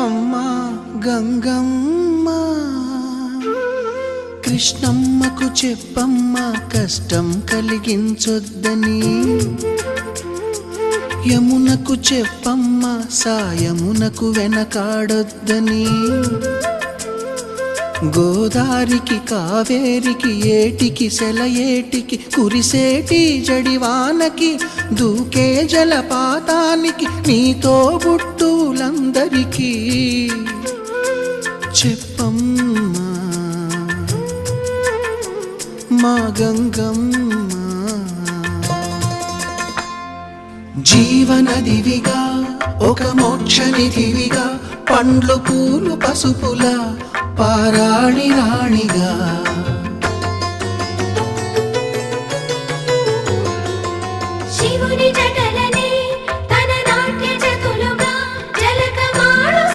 అమ్మా గంగమ్మ, కృష్ణమ్మకు చెప్పమ్మా కష్టం కలిగించొద్దని, యమునకు చెప్పమ్మా సాయమునకు వెనకాడొద్దని, గోదారికి కావేరికి ఏటికి సెలయేటికి కురిసేటి జడివానకి దూకే జలపాతానికి నీతో బుట్టులందరికీ చెప్పమ్మా మా గంగమ్మ. జీవనదివిగా ఒక మోక్షనిధివిగా పండ్లు పూలు పసుపుల పారాణి రాణిగా